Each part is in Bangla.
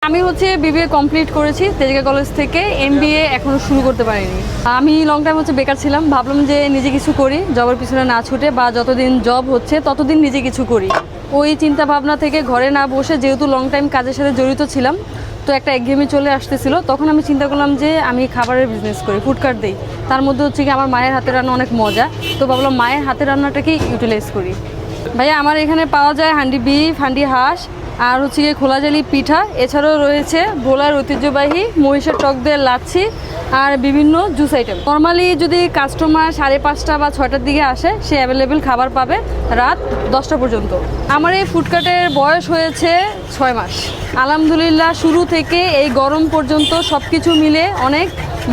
আমি হচ্ছে বিবিএ কমপ্লিট করেছি তেজগাঁ কলেজ থেকে, এমবিএ এখনো শুরু করতে পারিনি। আমি লং টাইম হচ্ছে বেকার ছিলাম, ভাবলাম যে নিজে কিছু করি, জবের পিছনে না ছুটে, বা যতদিন জব হচ্ছে ততদিন নিজে কিছু করি। ওই চিন্তা ভাবনা থেকে ঘরে না বসে, যেহেতু লং টাইম কাজের সাথে জড়িত ছিলাম, তো একটা একঘেয়েমি চলে আসতেছিল। তখন আমি চিন্তা করলাম যে আমি খাবারের বিজনেস করি, ফুড কার্ট দিই। তার মধ্যে হচ্ছে কি আমার মায়ের হাতের রান্না অনেক মজা, তো ভাবলাম মায়ের হাতের রান্নাটাকেই ইউটিলাইজ করি। ভাইয়া আমার এখানে পাওয়া যায় হান্ডি বিফ, হান্ডি হাঁস, আর হচ্ছে গিয়ে খোলাজালি পিঠা। এছাড়াও রয়েছে ভোলার ঐতিহ্যবাহী মহিষের টক দিয়ে লাচ্ছি আর বিভিন্ন জুস আইটেম। নর্মালি যদি কাস্টমার 5:30 বা 6টার দিকে আসে, সে অ্যাভেলেবেল খাবার পাবে রাত 10টা পর্যন্ত। আমার এই ফুডকার্টের বয়স হয়েছে 6 মাস। আলহামদুলিল্লাহ শুরু থেকে এই গরম পর্যন্ত সব কিছু মিলে অনেক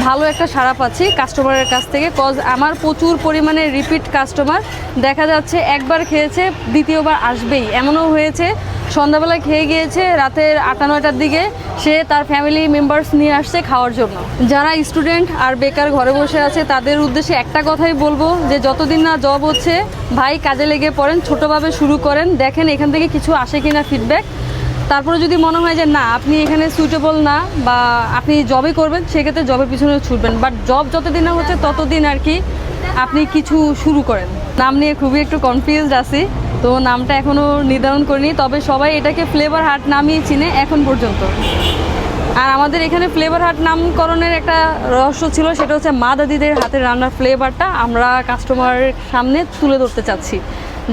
ভালো একটা সাড়া পাচ্ছি কাস্টমারের কাছ থেকে। আমার প্রচুর পরিমাণে রিপিট কাস্টমার, দেখা যাচ্ছে একবার খেয়েছে দ্বিতীয়বার আসবেই। এমনও হয়েছে সন্ধ্যাবেলায় খেয়ে গিয়েছে, রাতের 8-9টার দিকে সে তার ফ্যামিলি মেম্বার্স নিয়ে আসছে খাওয়ার জন্য। যারা স্টুডেন্ট আর বেকার ঘরে বসে আছে, তাদের উদ্দেশ্যে একটা কথাই বলবো যে যতদিন না জব হচ্ছে, ভাই কাজে লেগে পড়েন, ছোটোভাবে শুরু করেন, দেখেন এখান থেকে কিছু আসে কিনা ফিডব্যাক। তারপরে যদি মনে হয় যে না আপনি এখানে সুইটেবল না, বা আপনি জবে করবেন, সেক্ষেত্রে জবের পিছনে ছুটবেন। বাট জব যতদিন না হচ্ছে ততদিন আর কি আপনি কিছু শুরু করেন। নাম নিয়ে খুবই একটু কনফিউজড আছি, তো নামটা এখনও নির্ধারণ করিনি, তবে সবাই এটাকে ফ্লেভার হাট নামই চিনে এখন পর্যন্ত। আর আমাদের এখানে ফ্লেভার হাট নামকরণের একটা রহস্য ছিল, সেটা হচ্ছে মা দাদিদের হাতের রান্নার ফ্লেভারটা আমরা কাস্টমারের সামনে তুলে ধরতে চাচ্ছি।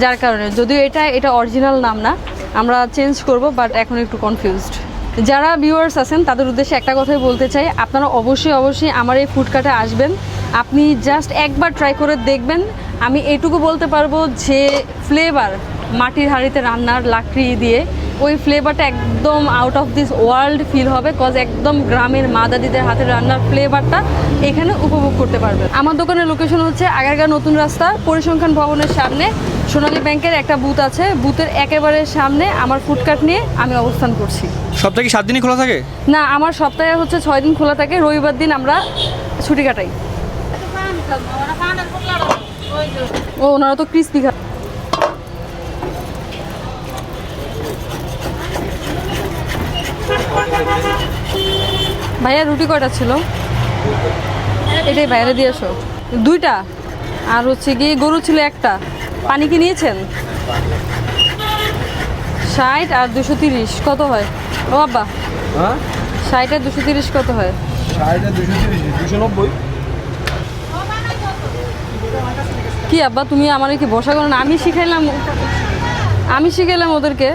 যার কারণে যদিও এটা অরিজিনাল নাম না, আমরা চেঞ্জ করব, বাট এখন একটু কনফিউজড। যারা ভিউয়ার্স আছেন তাদের উদ্দেশ্যে একটা কথাই বলতে চাই, আপনারা অবশ্যই আমার এই ফুডকার্টে আসবেন। আপনি জাস্ট একবার ট্রাই করে দেখবেন। আমি এটুকু বলতে পারবো যে ফ্লেভার মাটির হাঁড়িতে রান্নার লাকড়ি দিয়ে, ওই ফ্লেভারটা একদম out of this world feel হবে। কজ একদম গ্রামের মা দাদিদের হাতের রান্নার ফ্লেভারটা এখানে উপভোগ করতে পারবেন। আমার দোকানের লোকেশন হচ্ছে আগারগাঁও নতুন রাস্তা, পরিসংখ্যান ভবনের সামনে সোনালী ব্যাংকের একটা বুথ আছে, বুথের একেবারে সামনে আমার ফুডকার্ট নিয়ে আমি অবস্থান করছি। সপ্তাহে কি 7 দিনই খোলা থাকে? না, আমার সপ্তাহে হচ্ছে 6 দিন খোলা থাকে, রবিবার দিন আমরা ছুটি কাটাই। ও ওনারা তো ক্রিসপি খা। ভাইয়া রুটি কয়টা ছিল? এটাই বাইরে দিয়ে আসো। 2টা। আর হচ্ছে গিয়ে গরু ছিল 1টা। পানি কি নিয়েছেন? 60 আর 230 কত হয়? ও বাবা, হ্যাঁ 60 আর 230 কত হয়? 60 আর 230 290। কি আব্বা তুমি আমার কি বসা করো না? আমি শিখাইলাম ওদেরকে।